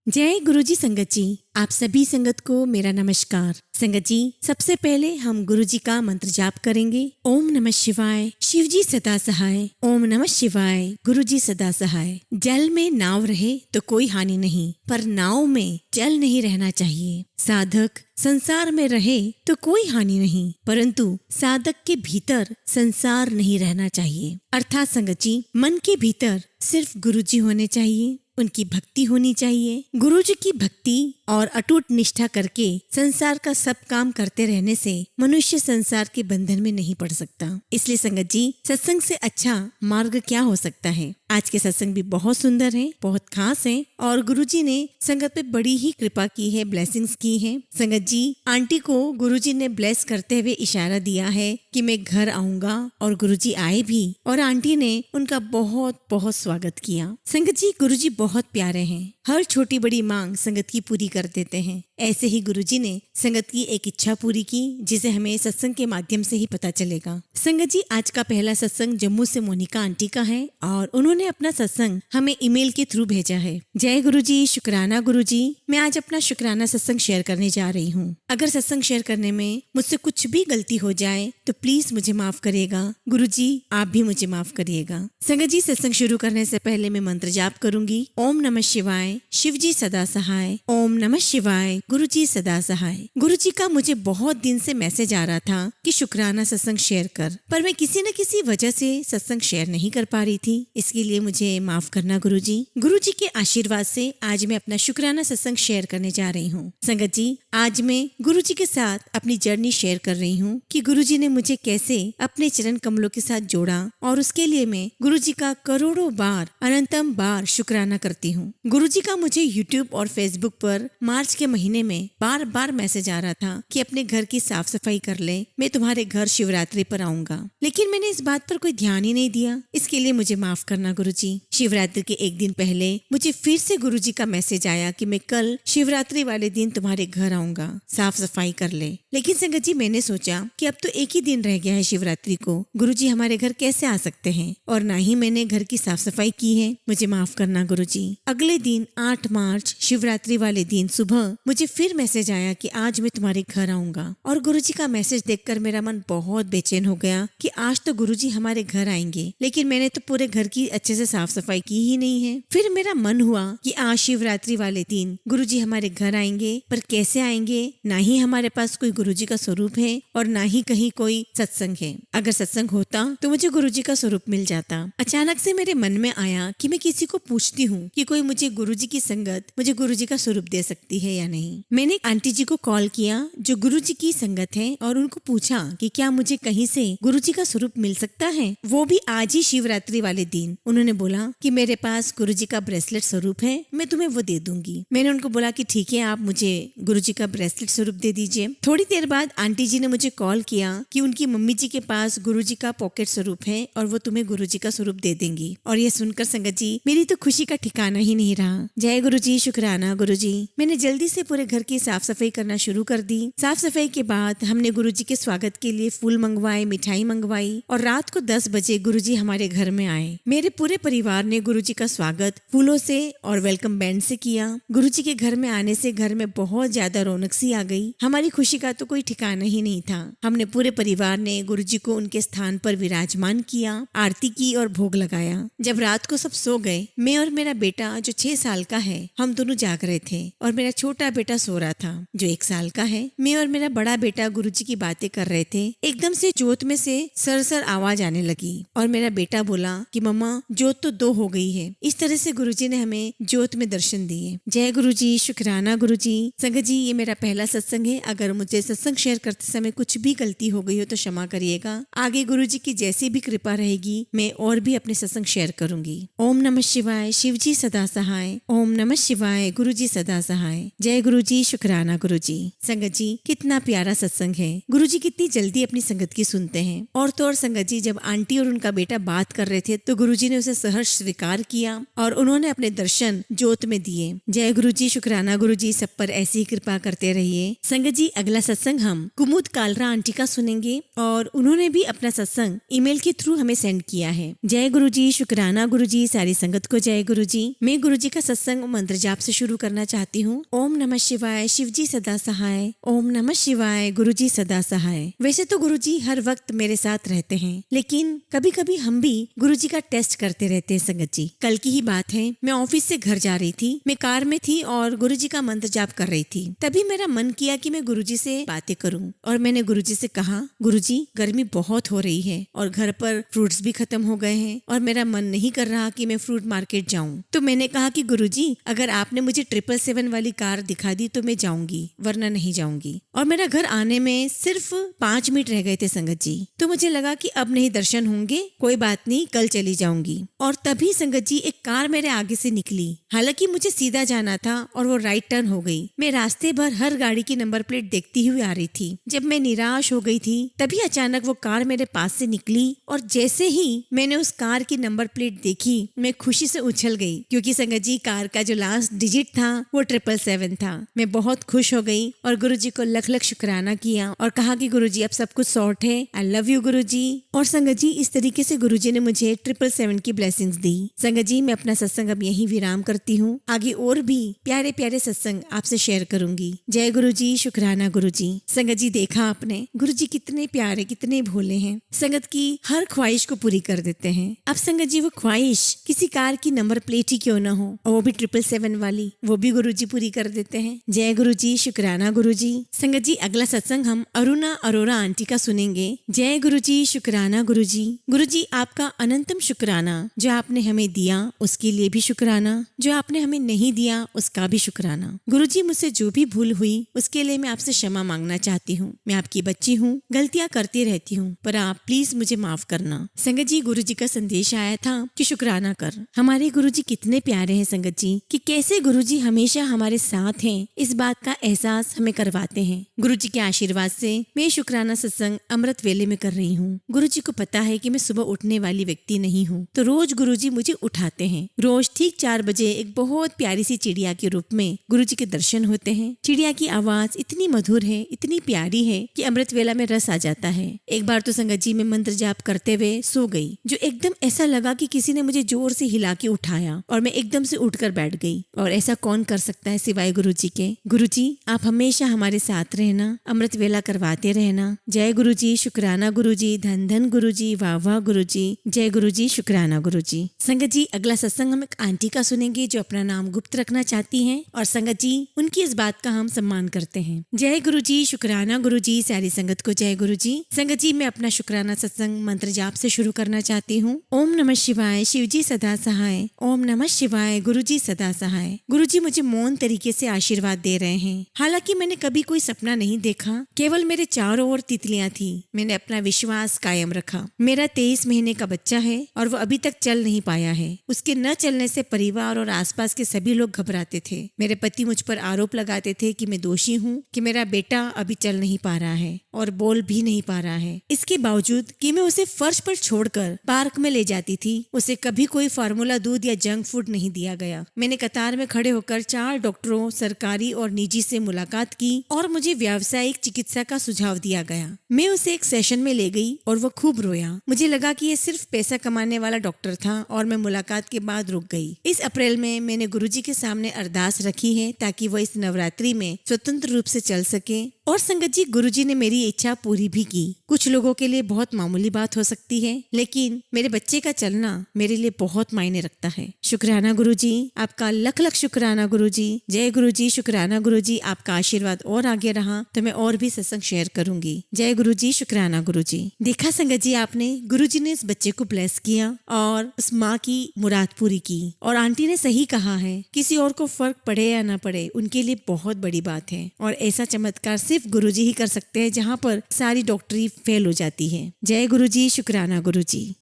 जय गुरुजी संगत जी। आप सभी संगत को मेरा नमस्कार। संगत जी, सबसे पहले हम गुरुजी का मंत्र जाप करेंगे। ओम नमः शिवाय, शिव जी सदा सहाय। ओम नमः शिवाय, गुरुजी सदा सहाय। जल में नाव रहे तो कोई हानि नहीं, पर नाव में जल नहीं रहना चाहिए। साधक संसार में रहे तो कोई हानि नहीं, परंतु साधक के भीतर संसार नहीं रहना चाहिए। अर्थात संगत जी, मन के भीतर सिर्फ गुरुजी होने चाहिए, उनकी भक्ति होनी चाहिए। गुरुजी की भक्ति और अटूट निष्ठा करके संसार का सब काम करते रहने से मनुष्य संसार के बंधन में नहीं पड़ सकता। इसलिए संगत जी, सत्संग से अच्छा मार्ग क्या हो सकता है। आज के सत्संग भी बहुत सुंदर है, बहुत खास है और गुरुजी ने संगत पे बड़ी ही कृपा की है, ब्लेसिंग्स की है। संगत जी, आंटी को गुरुजी ने ब्लेस करते हुए इशारा दिया है कि मैं घर आऊंगा, और गुरुजी आए भी और आंटी ने उनका बहुत बहुत स्वागत किया। संगत जी, गुरुजी बहुत प्यारे हैं, हर छोटी बड़ी मांग संगत की पूरी कर देते हैं। ऐसे ही गुरुजी ने संगत की एक इच्छा पूरी की, जिसे हमें सत्संग के माध्यम से ही पता चलेगा। संगत जी, आज का पहला सत्संग जम्मू से मोनिका आंटी का है और उन्होंने अपना सत्संग हमें ईमेल के थ्रू भेजा है। जय गुरुजी, शुक्राना गुरुजी। मैं आज अपना शुक्राना सत्संग शेयर करने जा रही हूँ। अगर सत्संग शेयर करने में मुझसे कुछ भी गलती हो जाए तो प्लीज मुझे माफ करिएगा। गुरुजी, आप भी मुझे माफ करिएगा। संगत जी, सत्संग शुरू करने से पहले मैं मंत्र जाप करूंगी। ओम नमः शिवाय, शिव जी सदा सहाय। ओम नमः शिवाय, गुरु जी सदा सहाय। गुरु जी का मुझे बहुत दिन से मैसेज आ रहा था कि शुक्राना सत्संग शेयर कर, पर मैं किसी न किसी वजह से सत्संग शेयर नहीं कर पा रही थी। इसके लिए मुझे माफ करना गुरु जी। गुरु जी के आशीर्वाद से आज मैं अपना शुक्राना सत्संग शेयर करने जा रही हूँ। संगत जी, आज मैं गुरु जी के साथ अपनी जर्नी शेयर कर रही हूँ कि गुरु जी ने मुझे कैसे अपने चरण कमलों के साथ जोड़ा, और उसके लिए मैं गुरु जी का करोड़ों बार, अनंतम बार शुक्राना करती हूँ। गुरु जी का मुझे यूट्यूब और फेसबुक पर मार्च के महीने में बार बार मैसेज आ रहा था कि अपने घर की साफ सफाई कर ले, मैं तुम्हारे घर शिवरात्रि पर आऊंगा, लेकिन मैंने इस बात पर कोई ध्यान ही नहीं दिया। इसके लिए मुझे माफ करना गुरुजी। शिवरात्रि के एक दिन पहले मुझे फिर से गुरुजी का मैसेज आया कि मैं कल शिवरात्रि वाले दिन तुम्हारे घर आऊंगा, साफ सफाई कर ले। लेकिन संगत जी, मैंने सोचा कि अब तो एक ही दिन रह गया है शिवरात्रि को, गुरुजी हमारे घर कैसे आ सकते हैं, और ना ही मैंने घर की साफ सफाई की है। मुझे माफ करना गुरुजी। अगले दिन 8 मार्च शिवरात्रि वाले दिन सुबह मुझे फिर मैसेज आया कि आज मैं तुम्हारे घर आऊंगा, और गुरुजी का मैसेज देखकर मेरा मन बहुत बेचैन हो गया कि आज तो गुरुजी हमारे घर आएंगे, लेकिन मैंने तो पूरे घर की अच्छे से साफ सफाई की ही नहीं है। फिर मेरा मन हुआ कि आज शिवरात्रि वाले दिन गुरुजी हमारे घर आएंगे, पर कैसे आएंगे। ना ही हमारे पास कोई गुरुजी का स्वरूप है और ना ही कहीं कोई सत्संग है। अगर सत्संग होता तो मुझे गुरुजी का स्वरूप मिल जाता। अचानक से मेरे मन में आया कि मैं किसी को पूछती हूँ कि कोई मुझे गुरुजी की संगत, मुझे गुरुजी का स्वरूप दे सकती है या नहीं। मैंने आंटी जी को कॉल किया जो गुरुजी की संगत है, और उनको पूछा कि क्या मुझे कहीं से गुरुजी का स्वरूप मिल सकता है, वो भी आज ही शिवरात्रि वाले दिन। उन्होंने बोला कि मेरे पास गुरुजी का ब्रेसलेट स्वरूप है, मैं तुम्हें वो दे दूंगी। मैंने उनको बोला कि ठीक है, आप मुझे गुरुजी का ब्रेसलेट स्वरूप दे दीजिए। थोड़ी देर बाद आंटी जी ने मुझे कॉल किया कि उनकी मम्मी जी के पास गुरुजी का पॉकेट स्वरूप है और वो तुम्हें गुरुजी का स्वरूप दे देंगी। और ये सुनकर संगत जी, मेरी तो खुशी का ठिकाना ही नहीं रहा। जय गुरुजी, शुक्राना गुरुजी। मैंने जल्दी से पूरे घर की साफ सफाई करना शुरू कर दी। साफ सफाई के बाद हमने गुरुजी के स्वागत के लिए फूल मंगवाए, मिठाई मंगवाई, और रात को 10 बजे गुरुजी हमारे घर में आए। मेरे पूरे परिवार ने गुरुजी का स्वागत फूलों से और वेलकम बैंड से किया। गुरुजी के घर में आने से घर में बहुत ज्यादा रौनक सी आ गई। हमारी खुशी का तो कोई ठिकाना ही नहीं था। हमने पूरे परिवार ने गुरुजी को उनके स्थान पर विराजमान किया, आरती की और भोग लगाया। जब रात को सब सो गए, मैं और मेरा बेटा जो 6 साल का है, हम दोनों जाग रहे थे, और मेरा छोटा बेटा सो रहा था जो 1 साल का है। मैं और मेरा बड़ा बेटा गुरुजी की बातें कर रहे थे। एकदम से जोत में से सरसर आवाज आने लगी, और मेरा बेटा बोला कि मम्मा, जोत तो 2 हो गई है। इस तरह से गुरुजी ने हमें जोत में दर्शन दिए। जय गुरुजी, शुक्राना गुरुजी। संगत जी, ये मेरा पहला सत्संग है। अगर मुझे सत्संग शेयर करते समय कुछ भी गलती हो गई हो तो क्षमा करिएगा। आगे गुरुजी की जैसी भी कृपा रहेगी, मैं और भी अपने सत्संग शेयर करूंगी। ओम नमः शिवाय, शिव जी सदा सहाय। ओम नमः शिवाय, गुरुजी सदा सहाय। जय गुरुजी, शुक्राना गुरुजी। संगत जी, कितना प्यारा सत्संग है। गुरुजी कितनी जल्दी अपनी संगत की सुनते हैं। और तो और संगत जी, जब आंटी और उनका बेटा बात कर रहे थे तो गुरुजी ने उसे सहर्ष स्वीकार किया और उन्होंने अपने दर्शन जोत में दिए। जय गुरुजी, शुक्राना गुरुजी। सब पर ऐसी ही कृपा करते रहिए। संगत जी, अगला सत्संग हम कुमुद कालरा आंटी का सुनेंगे, और उन्होंने भी अपना सत्संग ईमेल के थ्रू हमें सेंड किया है। जय गुरुजी, शुक्राना गुरुजी। सारी संगत को जय गुरुजी। मैं गुरुजी का सत्संग सत्संग मंत्र जाप से शुरू करना चाहती हूँ। ओम नमः शिवाय, शिवजी सदा सहाय। ओम नमः शिवाय, गुरुजी सदा सहाय। वैसे तो गुरुजी हर वक्त मेरे साथ रहते हैं, लेकिन कभी कभी हम भी गुरुजी का टेस्ट करते रहते हैं। संगत जी, कल की ही बात है, मैं ऑफिस से घर जा रही थी, मैं कार में थी और गुरुजी का मंत्र जाप कर रही थी। तभी मेरा मन किया कि मैं गुरुजी से बातें करूं और मैंने गुरुजी से कहा, गुरुजी गर्मी बहुत हो रही है और घर पर फ्रूट्स भी खत्म हो गए हैं और मेरा मन नहीं कर रहा कि मैं फ्रूट मार्केट जाऊं। तो मैंने कहा कि गुरुजी अगर आपने मुझे 777 वाली कार दिखा दी तो मैं जाऊंगी, वरना नहीं जाऊंगी। और मेरा घर आने में सिर्फ 5 मिनट रह गए थे संगत जी। तो मुझे लगा कि अब नहीं दर्शन होंगे, कोई बात नहीं, कल चली जाऊंगी। और तभी संगत जी एक कार मेरे आगे से निकली। हालांकि मुझे सीधा जाना था और वो राइट टर्न हो गई। मैं रास्ते भर हर गाड़ी की नंबर प्लेट देखती हुई आ रही थी। जब मैं निराश हो गई थी तभी अचानक वो कार मेरे पास से निकली और जैसे ही मैंने उस कार की नंबर प्लेट देखी, मैं खुशी से उछल गई, क्योंकि संगत जी कार का जो लास्ट डिजिट था वो 777 था। मैं बहुत खुश हो गई और गुरुजी को लख लख शुक्राना किया और कहा कि गुरुजी अब सब कुछ सॉर्ट है, आई लव यू गुरुजी। और संगत जी इस तरीके से गुरुजी ने मुझे 777 की ब्लेसिंग्स दी। संगत जी मैं अपना सत्संग अब यहीं विराम करती हूँ। आगे और भी प्यारे प्यारे सत्संग आपसे शेयर करूंगी। जय गुरुजी, शुक्राना गुरुजी। संगत जी देखा आपने, गुरुजी कितने प्यारे, कितने भोले हैं। संगत की हर ख्वाहिश को पूरी कर देते हैं। अब संगत जी वो ख्वाहिश किसी कार की नंबर प्लेट ही क्यों ना हो, और वो भी 777 वाली, वो भी गुरुजी पूरी कर देते हैं। जय गुरुजी, शुक्राना गुरुजी। संगत जी अगला सत्संग हम अरुणा अरोरा आंटी का सुनेंगे। जय गुरुजी, शुक्राना गुरुजी। गुरुजी आपका अनंतम शुक्राना, जो आपने हमें दिया उसके लिए भी शुक्राना, जो आपने हमें नहीं दिया उसका भी शुक्राना। गुरुजी मुझसे जो भी भूल हुई उसके लिए मैं आपसे क्षमा मांगना चाहती हूँ। मैं आपकी बच्ची हूँ, गलतियाँ करती रहती हूँ, पर आप प्लीज मुझे माफ करना। संगत जी गुरुजी का संदेश आया था कि शुक्राना कर। हमारे गुरुजी कितने प्यारे हैं संगत जी, कि कैसे गुरुजी हमेशा हमारे साथ हैं, इस बात का एहसास हमें करवाते हैं। गुरुजी के आशीर्वाद से मैं शुक्राना सत्संग अमृत वेले में कर रही हूँ। गुरुजी को पता है कि मैं सुबह उठने वाली व्यक्ति नहीं हूँ, तो रोज गुरुजी मुझे उठाते हैं। रोज ठीक 4 बजे एक बहुत प्यारी सी चिड़िया के रूप में गुरुजी के दर्शन होते हैं। चिड़िया की आवाज इतनी मधुर है, इतनी प्यारी है कि अमृत वेला में रस आ जाता है। एक बार तो संगत जी मैं मंत्र जाप करते हुए सो गई, जो एकदम ऐसा लगा कि किसी ने मुझे जोर से हिला के उठाया और मैं एकदम से उठकर बैठ गई। और ऐसा कौन कर सकता है सिवाय गुरुजी के। गुरुजी आप हमेशा हमारे साथ रहना, अमृत वेला करवाते रहना। जय गुरुजी, शुक्राना गुरुजी। धन धन गुरुजी, वाह वाह गुरुजी। जय गुरुजी, शुक्राना गुरुजी। संगत जी अगला सत्संग हम एक आंटी का सुनेंगे जो अपना नाम गुप्त रखना चाहती हैं, और संगत जी उनकी इस बात का हम सम्मान करते हैं। जय गुरुजी, शुक्राना गुरुजी। सारी संगत को जय गुरुजी। संगत जी मैं अपना शुक्राना सत्संग मंत्र जाप से शुरू करना चाहती हूँ। ओम नमः शिवाय, शिवजी सदा सहाय। ओम नमः शिवाय, गुरुजी सदा सहाय। गुरुजी मुझे मौन तरीके से आशीर्वाद दे रहे हैं। हालांकि मैंने कभी कोई सपना नहीं देखा, केवल मेरे चारों ओर तितलियां थी। मैंने अपना विश्वास कायम रखा। मेरा 23 महीने का बच्चा है और वो अभी तक चल नहीं पाया है। उसके न चलने से परिवार और आसपास के सभी लोग घबराते थे। मेरे पति मुझ पर आरोप लगाते थे कि मैं दोषी हूँ, कि मेरा बेटा अभी चल नहीं पा रहा है और बोल भी नहीं पा रहा है। इसके बावजूद कि मैं उसे फर्श पर छोड़कर पार्क में ले जाती थी, उसे कभी कोई फार्मूला दूध या जंक फूड नहीं दिया गया। मैंने कतार में खड़े होकर 4 डॉक्टरों, सरकारी और निजी से मुलाकात की और मुझे व्यावसायिक चिकित्सा का सुझाव दिया गया। मैं उसे एक सेशन में ले गई और वो खूब रोया। मुझे लगा कि ये सिर्फ पैसा कमाने वाला डॉक्टर था और मैं मुलाकात के बाद रुक गई। इस अप्रैल में मैंने गुरुजी के सामने अरदास रखी है ताकि वो इस नवरात्रि में स्वतंत्र रूप से चल सके। और संगत जी गुरुजी ने मेरी इच्छा पूरी भी की। कुछ लोगों के लिए बहुत मामूली बात हो सकती है, लेकिन मेरे बच्चे का चलना मेरे लिए बहुत मायने रखता है। शुक्राना गुरुजी, आपका लख लख शुक्राना गुरुजी। जय गुरुजी, शुक्राना गुरुजी। आपका आशीर्वाद और आगे रहा तो मैं और भी सत्संग शेयर करूंगी। जय गुरुजी, शुक्राना गुरुजी। देखा संगत जी आपने, गुरुजी ने इस बच्चे को ब्लेस किया और उस माँ की मुराद पूरी की। और आंटी ने सही कहा है, किसी और को फर्क पड़े या ना पड़े उनके लिए बहुत बड़ी बात है। और ऐसा चमत्कार सिर्फ गुरुजी ही कर सकते हैं, जहाँ पर सारी डॉक्टरी फेल हो जाती है। जय गुरुजी, शुक्राना गुरुजी।